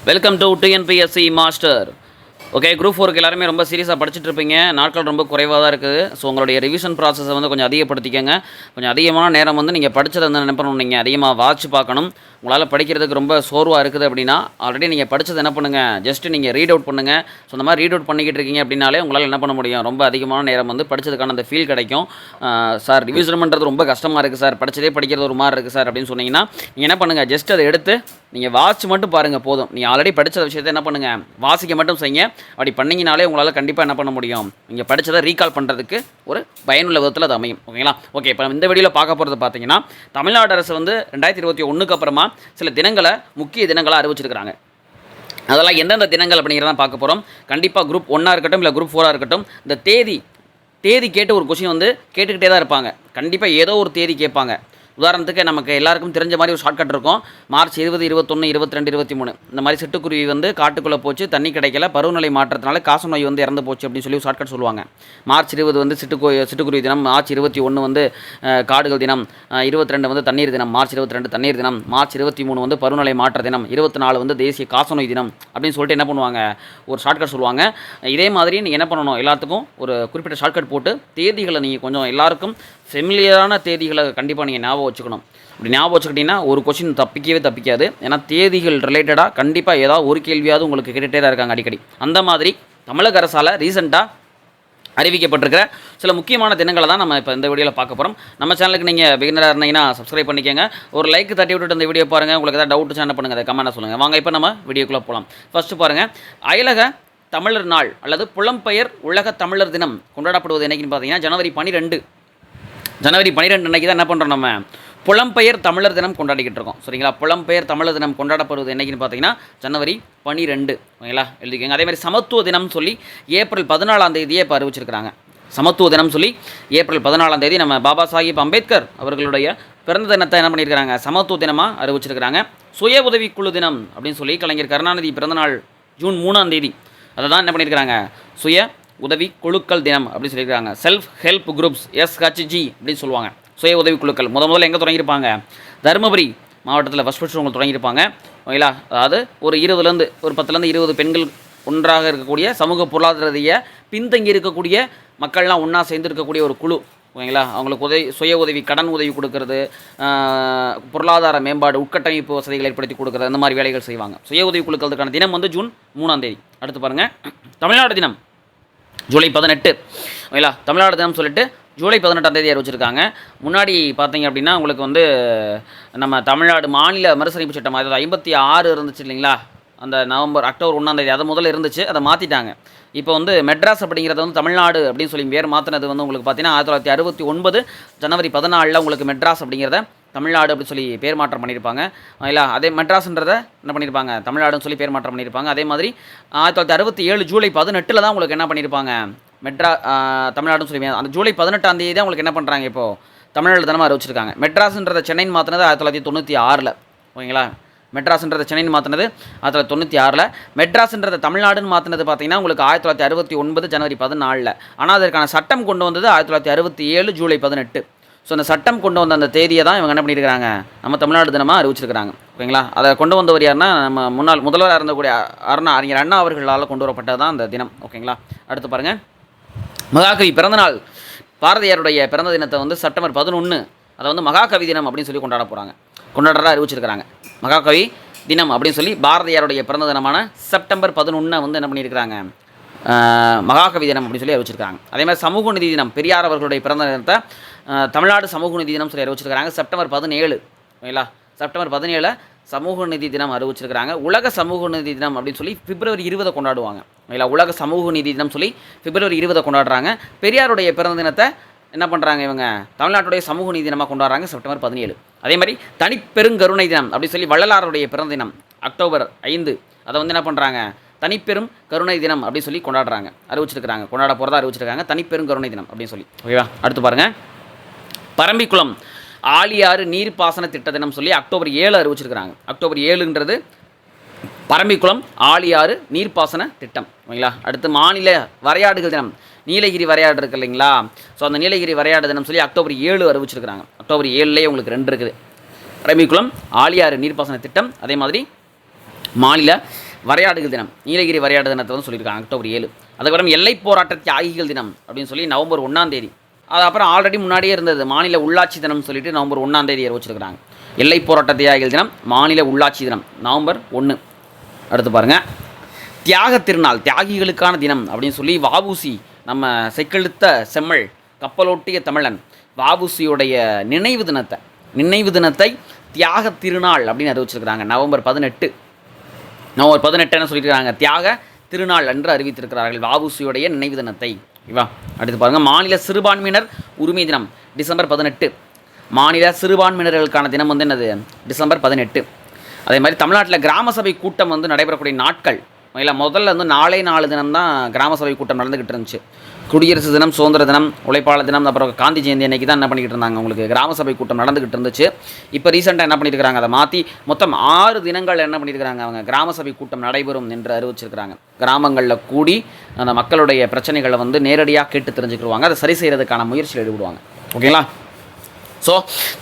Welcome to TNPSC master. Okay, group 4க்கு எல்லாருமே ரொம்ப சீரியஸாக படிச்சுட்டு இருப்பீங்க. நாட்கள் ரொம்ப குறைவாக தான் இருக்குது. ஸோ உங்களுடைய ரிவிஷன் ப்ராசஸை வந்து கொஞ்சம் அதிகப்படுத்திக்கங்க. கொஞ்சம் அதிகமான நேரம் வந்து நீங்கள் படித்ததை வந்து என்ன பண்ணணும், நீங்கள் அதிகமாக வாட்ச் பார்க்கணும். உங்களால் படிக்கிறதுக்கு ரொம்ப சோர்வாக இருக்குது அப்படின்னா ஆல்ரெடி நீங்கள் படித்தது என்ன பண்ணுங்கள், ஜஸ்ட்டு நீங்கள் ரீட் அவுட் பண்ணுங்கள். ஸோ அந்த மாதிரி ரீட் அவுட் பண்ணிக்கிட்டு இருக்கீங்க அப்படின்னாலே உங்களால் என்ன பண்ண முடியும், ரொம்ப அதிகமான நேரம் வந்து படித்ததுக்கான அந்த ஃபீல் கிடைக்கும். சார் ரிவிஷன் பண்ணுறது ரொம்ப கஷ்டமாக இருக்குது சார், படித்ததே படிக்கிறது ஒரு மாதிரி இருக்குது சார் அப்படின்னு சொன்னீங்கன்னா நீங்கள் என்ன பண்ணுங்கள், ஜஸ்ட் அதை எடுத்து நீங்கள் வாட்ச் மட்டும் பாருங்கள் போதும். நீங்கள் ஆல்ரெடி படித்த விஷயத்தை என்ன பண்ணுங்கள், வாசிக்க மட்டும் செய்யுங்க. அப்படி பண்ணிங்கனாலே உங்களால் கண்டிப்பாக என்ன பண்ண முடியும், நீங்கள் படித்ததை ரீகால் பண்ணுறதுக்கு ஒரு பயனுள்ள விதத்தில் அது அமையும். ஓகேங்களா? ஓகே, இப்போ இந்த வீடியோவில் பார்க்க போகிறது பார்த்தீங்கன்னா, தமிழ்நாடு அரசு வந்து 2021க்கு அப்புறமா சில தினங்களை, முக்கிய தினங்களை அறிவிச்சிருக்கிறாங்க. அதெல்லாம் எந்தெந்த தினங்கள் அப்படிங்கிறதான் பார்க்க போகிறோம். கண்டிப்பாக குரூப் 1 இருக்கட்டும் இல்லை குரூப் 4 இருக்கட்டும், இந்த தேதி கேட்டு ஒரு கொஸ்டின் வந்து கேட்டுக்கிட்டே தான் இருப்பாங்க. கண்டிப்பாக ஏதோ ஒரு தேதி கேட்பாங்க. உதாரணத்துக்கு நமக்கு எல்லாருக்கும் தெரிஞ்ச மாதிரி ஒரு ஷார்ட்கட் இருக்கும். மார்ச் 20, 21, 22, 23 இந்த மாதிரி சிட்டுக்குருவி வந்து காட்டுக்குள்ளே போச்சு, தண்ணி கிடைக்கல, பருவநிலை மாற்றத்தினால காசநோய் வந்து இறந்து போச்சு அப்படின்னு சொல்லி ஷார்ட்கட் சொல்லுவாங்க. மார்ச் 20 வந்து சிட்டுக்குருவி தினம், மார்ச் 21 வந்து காடுகள் தினம், 22 வந்து தண்ணீர் தினம், மார்ச் 22 தண்ணீர் தினம், மார்ச் 23 வந்து பருவநிலை மாற்ற தினம், 24 வந்து தேசிய காசநோய் தினம் அப்படின்னு சொல்லிட்டு என்ன பண்ணுவாங்க, ஒரு ஷார்ட்கட் சொல்லுவாங்க. இதே மாதிரி நீங்கள் என்ன பண்ணணும், எல்லாத்துக்கும் ஒரு குறிப்பிட்ட ஷார்ட்கட் போட்டு தேதிகளை நீங்கள் கொஞ்சம் எல்லாருக்கும் ஃபெமிலியரான தேதிகளை கண்டிப்பாக நீங்கள் ஞாபகம் வச்சுக்கணும். அப்படி ஞாபகம் வச்சுக்கிட்டிங்கன்னா ஒரு கொஸ்டின் தப்பிக்காது. ஏன்னா தேதிகள் ரிலேட்டடாக கண்டிப்பாக ஏதாவது ஒரு கேள்வியாவது உங்களுக்கு கேட்டுகிட்டே தான் இருக்காங்க அடிக்கடி. அந்த மாதிரி தமிழக அரசால் ரீசெண்டாக அறிவிக்கப்பட்டிருக்கிற சில முக்கியமான தினங்களை தான் நம்ம இப்போ இந்த வீடியோவில் பார்க்க போகிறோம். நம்ம சேனலுக்கு நீங்கள் பிகினராக இருந்தீங்கன்னா சப்ஸ்கிரைப் பண்ணிக்கோங்க. ஒரு லைக் தட்டி விட்டுட்டு இந்த வீடியோ பாருங்கள். உங்களுக்கு ஏதாவது டவுட் சேனல் பண்ணுங்கள், அதை கமெண்ட்டாக சொல்லுங்கள். வாங்க இப்போ நம்ம வீடியோக்குள்ளே போகலாம். ஃபஸ்ட்டு பாருங்கள், அயலக தமிழர் நாள் அல்லது புலம்பெயர் உலக தமிழர் தினம் கொண்டாடப்படுவது என்னைக்குன்னு பார்த்தீங்கன்னா ஜனவரி 12 அன்றைக்கி தான் என்ன பண்ணுறோம், நம்ம புலம்பெயர் தமிழர் தினம் கொண்டாடிக்கிட்டு இருக்கோம். சரிங்களா? புலம்பெயர் தமிழர் தினம் கொண்டாடப்படுவது என்னைக்குன்னு பார்த்தீங்கன்னா ஜனவரி 12. ஓகேங்களா? எழுதிக்கோங்க. அதே மாதிரி சமத்துவ தினம் சொல்லி ஏப்ரல் 14 இப்போ அறிவிச்சிருக்கிறாங்க. சமத்துவ தினம் சொல்லி ஏப்ரல் 14 நம்ம பாபா சாஹிப் அம்பேத்கர் அவர்களுடைய பிறந்த தினத்தை என்ன பண்ணியிருக்கிறாங்க, சமத்துவ தினமாக அறிவிச்சிருக்கிறாங்க. சுய உதவிக்குழு தினம் அப்படின்னு சொல்லி கலைஞர் கருணாநிதி பிறந்தநாள் ஜூன் 3 அதை தான் என்ன பண்ணியிருக்கிறாங்க, சுய உதவி குழுக்கள் தினம் அப்படின்னு சொல்லியிருக்காங்க. செல்ஃப் ஹெல்ப் குரூப்ஸ், SHG அப்படின்னு சொல்லுவாங்க. சுய உதவி குழுக்கள் முதல்ல எங்கே தொடங்கியிருப்பாங்க, தருமபுரி மாவட்டத்தில் ஃபஸ்ட் உங்களுக்கு தொடங்கியிருப்பாங்க. ஓகேங்களா? அதாவது ஒரு 10லேருந்து 20 பெண்கள் ஒன்றாக இருக்கக்கூடிய சமூக பொருளாதார பின்தங்கி இருக்கக்கூடிய மக்கள்லாம் ஒன்றா சேர்ந்து இருக்கக்கூடிய ஒரு குழு. ஓகேங்களா? அவங்களுக்கு சுய உதவி, கடன் உதவி கொடுக்கறது, பொருளாதார மேம்பாடு, உட்கட்டமைப்பு வசதிகள் ஏற்படுத்தி கொடுக்குறது, அந்த மாதிரி வேலைகள் செய்வாங்க. சுய உதவி குழுக்களுக்கான தினம் வந்து ஜூன் 3. அடுத்து பாருங்கள், தமிழ்நாடு தினம் ஜூலை 18. ஓகேங்களா? தமிழ்நாடு தினம் சொல்லிட்டு ஜூலை 18 அறிவிச்சிருக்காங்க. முன்னாடி பார்த்தீங்க அப்படின்னா உங்களுக்கு வந்து நம்ம தமிழ்நாடு மாநில மறுசீரமைப்பு சட்டம், அதாவது 56 இருந்துச்சு இல்லைங்களா, அந்த அக்டோபர் 1 அது முதல்ல இருந்துச்சு, அதை மாற்றிட்டாங்க. இப்போ வந்து மெட்ராஸ் அப்படிங்கிறத வந்து தமிழ்நாடு அப்படின்னு சொல்லி பேர் மாற்றினது வந்து உங்களுக்கு பார்த்தீங்கன்னா 1969 ஜனவரி 14 உங்களுக்கு மெட்ராஸ் அப்படிங்கிறத தமிழ்நாடு அப்படின்னு சொல்லி பேர் மாற்றம் பண்ணியிருப்பாங்க. இல்லை, அதே மெட்ராஸ்ன்றதை என்ன பண்ணியிருப்பாங்க, தமிழ்நாடுன்னு சொல்லி பேர் மாற்றம் பண்ணியிருப்பாங்க. அதே மாதிரி 1967 ஜூலை 18 தான் உங்களுக்கு என்ன பண்ணியிருப்பாங்க, தமிழ்நாடுன்னு சொல்லி அந்த ஜூலை 18 தான் உங்களுக்கு என்ன பண்ணுறாங்க, இப்போது தமிழ்நாடு தினமாக அறிவிச்சிருக்காங்க. மெட்ராஸ்ன்றதை சென்னைன்னு மாற்றினது 1996. ஓகேங்களா? மெட்ராஸ்ன்றதை சென்னைன்னு மாற்றினது 1996. மெட்ராஸ்ன்றதை தமிழ்நாடுன்னு மாற்றினது பார்த்தீங்கன்னா உங்களுக்கு 1969 ஜனவரி 14. ஆனால் அதற்கான சட்டம் கொண்டு வந்தது 1967 ஜூலை 18. ஸோ அந்த சட்டம் கொண்டு வந்த அந்த தேதியை தான் இவங்க என்ன பண்ணியிருக்கிறாங்க, நம்ம தமிழ்நாடு தினமாக அறிவிச்சிருக்கிறாங்க. ஓகேங்களா? அதை கொண்டு வந்தவர் யாருன்னா, நம்ம முன்னாள் முதல்வராக இருந்தக்கூடிய அறிஞர் அண்ணா அவர்களால் கொண்டு வரப்பட்டது தான் அந்த தினம். ஓகேங்களா? அடுத்து பாருங்கள், மகாகவி பிறந்தநாள். பாரதியாருடைய பிறந்த தினத்தை வந்து செப்டம்பர் 11 அதை வந்து மகாகவி தினம் அப்படின்னு சொல்லி கொண்டாடுறதா அறிவிச்சிருக்கிறாங்க. மகாகவி தினம் அப்படின்னு சொல்லி பாரதியாருடைய பிறந்த தினமான செப்டம்பர் 11 வந்து என்ன பண்ணியிருக்கிறாங்க, மகாகவி தினம் அப்படின்னு சொல்லி அறிவிச்சிருக்காங்க. அதே மாதிரி சமூக நீதி தினம், பெரியார் அவர்களுடைய பிறந்த தினத்தை தமிழ்நாடு சமூக நீதி தினம் சொல்லி அறிவிச்சிருக்கிறாங்க. செப்டம்பர் 17. ஓகேங்களா? செப்டம்பர் 17 சமூக நீதி தினம் அறிவிச்சிருக்கிறாங்க. உலக சமூக நீதி தினம் அப்படின்னு சொல்லி பிப்ரவரி 20 கொண்டாடுவாங்க. ஓகேங்களா? உலக சமூக நீதி தினம் சொல்லி பிப்ரவரி 20 கொண்டாடுறாங்க. பெரியாருடைய பிறந்த தினத்தை என்ன பண்ணுறாங்க, இவங்க தமிழ்நாட்டுடைய சமூக நீதி தினமாக கொண்டாடுறாங்க செப்டம்பர் 17. அதே மாதிரி தனிப்பெருங்கருணை தினம் அப்படின்னு சொல்லி வள்ளலாருடைய பிறந்த தினம் அக்டோபர் 5 அதை வந்து என்ன பண்ணுறாங்க, தனிப்பெரும் கருணை தினம் அப்படின்னு சொல்லி அறிவிச்சிருக்கிறாங்க. கொண்டாட போகிறதா அறிவிச்சிருக்காங்க, தனிப்பெரும் கருணை தினம் அப்படின்னு சொல்லி. ஓகேவா? அடுத்து பாருங்கள், பரம்பிக்குளம் ஆழியாறு நீர்ப்பாசன திட்ட தினம் சொல்லி அக்டோபர் 7 அறிவிச்சிருக்கிறாங்க. அக்டோபர் 7ன்றது பரம்பிக்குளம் ஆழியாறு நீர்ப்பாசன திட்டம். ஓகேங்களா? அடுத்து மாநில வரையாடுகள் தினம், நீலகிரி வரையாடு இருக்குது இல்லைங்களா, ஸோ அந்த நீலகிரி வரையாடு தினம் சொல்லி அக்டோபர் 7 அறிவிச்சிருக்கிறாங்க. அக்டோபர் 7 உங்களுக்கு 2 இருக்குது, பரம்பிக்குளம் ஆழியாறு நீர்ப்பாசன திட்டம், அதே மாதிரி மாநில வரையாடுகள் தினம், நீலகிரி வரையாடு தினத்தை வந்து சொல்லியிருக்காங்க அக்டோபர் 7. அதுக்கப்புறம் எல்லை போராட்ட தியாகிகள் தினம் அப்படின்னு சொல்லி நவம்பர் 1 அது அப்புறம் ஆல்ரெடி முன்னாடியே இருந்தது மாநில உள்ளாட்சி தினம் சொல்லிட்டு நவம்பர் 1 அறிவிச்சிருக்கிறாங்க. எல்லை போராட்ட தியாகிகள் தினம், மாநில உள்ளாட்சி தினம் நவம்பர் 1. அடுத்து பாருங்கள், தியாக திருநாள், தியாகிகளுக்கான தினம் அப்படின்னு சொல்லி வஉசி நம்ம செக்கெழுத்த செம்மல் கப்பலோட்டிய தமிழன் வஉசியுடைய நினைவு தினத்தை தியாக திருநாள் அப்படின்னு அறிவிச்சிருக்கிறாங்க. நவம்பர் 18 என்ன சொல்லியிருக்கிறாங்க, தியாக திருநாள் என்று அறிவித்திருக்கிறார்கள் வஉசியுடைய நினைவு தினத்தை. ஓகேவா? அடுத்து பாருங்கள், மாநில சிறுபான்மையினர் உரிமை தினம் டிசம்பர் 18. மாநில சிறுபான்மையினர்களுக்கான தினம் வந்து என்னது, டிசம்பர் 18. அதே மாதிரி தமிழ்நாட்டில் கிராம சபை கூட்டம் வந்து நடைபெறக்கூடிய நாட்கள் இல்லை, முதல்ல வந்து 4 தினம் தான் கிராம சபை கூட்டம் நடந்துக்கிட்டு இருந்துச்சு. குடியரசு தினம், சுதந்திர தினம், உழைப்பாளர் தினம், அப்புறம் காந்தி ஜெயந்தி அன்றைக்கி தான் என்ன பண்ணிக்கிட்டு இருந்தாங்க, உங்களுக்கு கிராம சபை கூட்டம் நடந்துக்கிட்டு இருந்துச்சு. இப்போ ரீசெண்டாக என்ன பண்ணியிருக்கிறாங்க, அதை மாற்றி மொத்தம் 6 தினங்கள் என்ன பண்ணியிருக்கிறாங்க, அவங்க கிராம சபை கூட்டம் நடைபெறும் என்று அறிவிச்சிருக்கிறாங்க. கிராமங்களில் கூடி அந்த மக்களுடைய பிரச்சனைகளை வந்து நேரடியாக கேட்டு தெரிஞ்சுக்கிடுவாங்க, அதை சரி செய்கிறதுக்கான முயற்சியில் ஈடுபடுவாங்க. ஓகேங்களா? ஸோ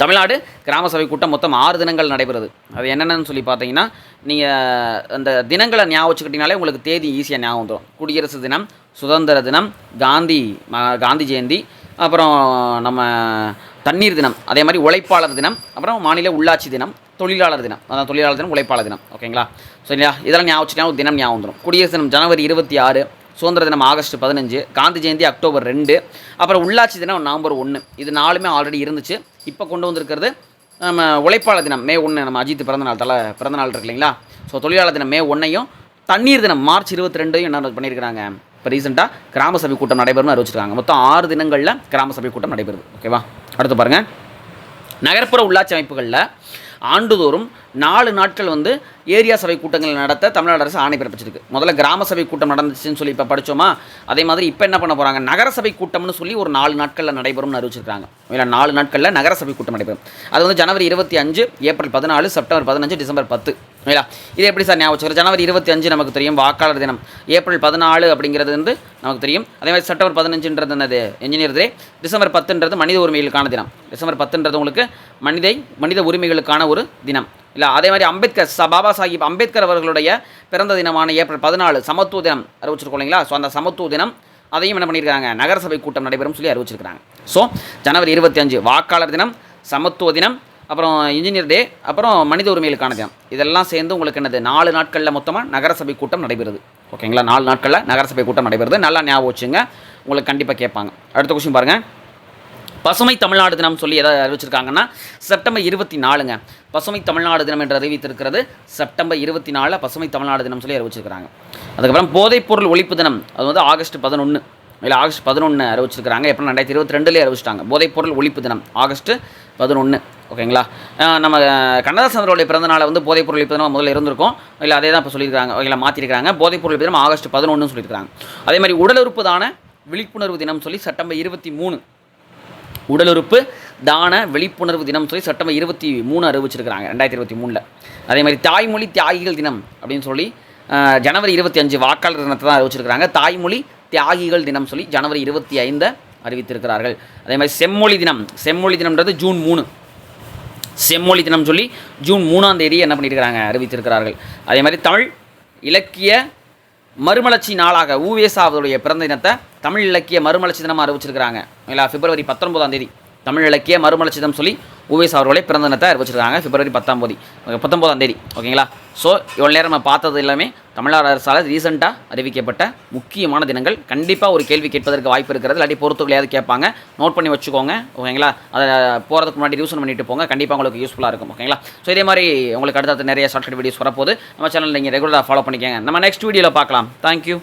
தமிழ்நாடு கிராம சபை கூட்டம் மொத்தம் 6 தினங்கள் நடைபெறுது. அது என்னென்னு சொல்லி பார்த்தீங்கன்னா, நீங்கள் அந்த தினங்களை ஞாபகம் வச்சுக்கிட்டிங்கனாலே உங்களுக்கு தேதி ஈஸியாக ஞாபகம் வந்துடும். குடியரசு தினம், சுதந்திர தினம், காந்தி ஜெயந்தி, அப்புறம் நம்ம தண்ணீர் தினம், அதே மாதிரி உழைப்பாளர் தினம், அப்புறம் மாநில உள்ளாட்சி தினம், தொழிலாளர் தினம், அதான் தொழிலாளர் தினம், உழைப்பாளர் தினம். ஓகேங்களா? சரிங்களா? இதெல்லாம் ஞாபகம் வச்சுக்கிட்டா ஒரு தினம் ஞாபகம் வந்துடும். குடியரசு தினம் ஜனவரி 26, சுதந்திர தினம் ஆகஸ்ட் 15, காந்தி ஜெயந்தி அக்டோபர் 2, அப்புறம் உள்ளாட்சி தினம் நவம்பர் 1. இது 4மே ஆல்ரெடி இருந்துச்சு. இப்போ கொண்டு வந்திருக்கிறது நம்ம உழைப்பாளர் தினம் மே 1, நம்ம அஜித் பிறந்தநாள் இருக்கு இல்லைங்களா? ஸோ தொழிலாளர் தினம் மே 1, தண்ணீர் தினம் மார்ச் 22 என்ன பண்ணியிருக்கிறாங்க, இப்போ ரீசெண்டாக கிராம சபை கூட்டம் நடைபெறும்னு அறிவிச்சிருக்காங்க. மொத்தம் 6 தினங்களில் கிராம சபை கூட்டம் நடைபெறுது. ஓகேவா? அடுத்து பாருங்கள், நகர்ப்புற உள்ளாட்சி அமைப்புகளில் ஆண்டுதோறும் 4 நாட்கள் வந்து ஏரியா சபை கூட்டங்கள் நடத்த தமிழ்நாடு அரசு ஆணை பிறப்பிச்சிருக்கு. முதல்ல கிராம சபை கூட்டம் நடந்துச்சுன்னு சொல்லி இப்போ படித்தோமா, அதே மாதிரி இப்போ என்ன பண்ண போகிறாங்க, நகர சபை கூட்டம்னு சொல்லி ஒரு 4 நாட்களில் நடைபெறும்னு அறிவிச்சிருக்காங்க. இல்லை 4 நாட்களில் நகர சபை கூட்டம் நடைபெறும். அது வந்து ஜனவரி 25, ஏப்ரல் 14, செப்டம்பர் 15, டிசம்பர் 10. இல்லையா? இது எப்படி சார் ஞாபகம் வச்சுக்கிறோம்? ஜனவரி 25 நமக்கு தெரியும் வாக்காளர் தினம், ஏப்ரல் 14 அப்படிங்கிறது வந்து நமக்கு தெரியும். அதே மாதிரி செப்டம்பர் 15ன்றது என்னது, என்ஜினியர் டே, டிசம்பர் 10ன்றது மனித உரிமைகளுக்கான தினம். டிசம்பர் 10ன்றது உங்களுக்கு மனித உரிமைகளுக்கான ஒரு தினம். இல்லை அதே மாதிரி பாபா சாஹிப் அம்பேத்கர் அவர்களுடைய பிறந்த தினமான ஏப்ரல் 14 சமத்துவ தினம் அறிவிச்சிருக்கோம் இல்லைங்களா? ஸோ அந்த சமத்துவ தினம் அதையும் என்ன பண்ணியிருக்காங்க, நகரசபை கூட்டம் நடைபெறும் சொல்லி அறிவிச்சிருக்காங்க. ஸோ ஜனவரி 25 வாக்காளர் தினம், சமத்துவ தினம், அப்புறம் இன்ஜினியர் டே, அப்புறம் மனித உரிமைகளுக்கான தினம். இதெல்லாம் சேர்ந்து உங்களுக்கு என்னது 4 நாட்களில் மொத்தமாக நகரசபை கூட்டம் நடைபெறுது. ஓகேங்களா? 4 நாட்களில் நகரசபை கூட்டம் நடைபெறுது. நல்லா ஞாபகம் வச்சுங்க, உங்களுக்கு கண்டிப்பாக கேட்பாங்க. அடுத்த கொஸ்டின் பாருங்கள், பசுமை தமிழ்நாடு தினம் சொல்லி எதாவது அறிவிச்சிருக்காங்கன்னா செப்டம்பர் 24ங்க. பசுமை தமிழ்நாடு தினம் என்று அறிவித்திருக்கிறது செப்டம்பர் 24 பசுமை தமிழ்நாடு தினம் சொல்லி அறிவிச்சிருக்கிறாங்க. அதுக்கப்புறம் போதைப்பொருள் ஒழிப்பு தினம், அது வந்து ஆகஸ்ட் 11, இல்லை ஆகஸ்ட் 11 அறிவிச்சிருக்கிறாங்க. எப்போ 2022 அறிவிச்சிட்டாங்க. போதைப்பொருள் ஒழிப்பு தினம் ஆகஸ்ட் 11. ஓகேங்களா? நம்ம கண்ணதாசனுடைய பிறந்தநாளை வந்து போதைப்பொருள் ஒழிப்பு தினம் முதல்ல இருந்திருக்கும், இல்லை அதே தான் இப்போ சொல்லியிருக்காங்க. ஓகேங்களா? மாற்றிருக்காங்க. போதைப்பொருள் தினம் ஆகஸ்ட் 11 சொல்லியிருக்காங்க. அதே மாதிரி உடலுறுப்பு தான விழிப்புணர்வு தினம் சொல்லி செப்டம்பர் 23, உடலுறுப்பு தான விழிப்புணர்வு தினம் சொல்லி செப்டம்பர் 23 அறிவிச்சிருக்கிறாங்க 2023. அதே மாதிரி தாய்மொழி தியாகிகள் தினம் அப்படின்னு சொல்லி ஜனவரி 25 வாக்காளர் தினத்தை தான் அறிவிச்சிருக்கிறாங்க. தாய்மொழி தியாகிகள் தினம் சொல்லி ஜனவரி 25 அறிவித்திருக்கிறார்கள். அதே மாதிரி செம்மொழி தினம்ன்றது ஜூன் 3, செம்மொழி தினம் சொல்லி ஜூன் 3 என்ன பண்ணியிருக்கிறாங்க, அறிவித்திருக்கிறார்கள். அதே மாதிரி தமிழ் இலக்கிய மறுமலர்ச்சி நாளாக ஊவேசாவுடைய பிறந்த தினத்தை தமிழ் இலக்கிய மறுமலர்ச்சி தினமாக அறிவிச்சிருக்கிறாங்க. இல்லை பிப்ரவரி 19 தமிழ் இலக்கிய மறுமலர்ச்சி தினம் சொல்லி ஊவேசா அவர்களே பிறந்த தினத்தை அறிவிச்சிருக்காங்க பிப்ரவரி 19. ஓகேங்களா? ஸோ இவ்வளோ நேரம் நம்ம பார்த்தது எல்லாமே தமிழ்நாடு அரசால் ரீசெண்டாக அறிவிக்கப்பட்ட முக்கியமான தினங்கள். கண்டிப்பாக ஒரு கேள்வி கேட்பதற்கு வாய்ப்பு இருக்கிறது, இல்லாட்டி பொறுத்துகளையாவது கேட்பாங்க, நோட் பண்ணி வச்சுக்கோங்க. ஓகேங்களா? அதை போகிறதுக்கு முன்னாடி ரிவிஷன் பண்ணிட்டு போங்க, கண்டிப்பாக உங்களுக்கு யூஸ்ஃபுல்லாக இருக்கும். ஓகேங்களா? ஸோ இதே மாதிரி உங்களுக்கு அடுத்தடுத்து நிறைய ஷார்ட்கட் வீடியோஸ் வரப்போது நம்ம சேனலில் நீங்கள் ரெகுலராக ஃபாலோ பண்ணிக்கோங்க. நம்ம நெக்ஸ்ட் வீடியோவில் பார்க்கலாம். தேங்க்யூ.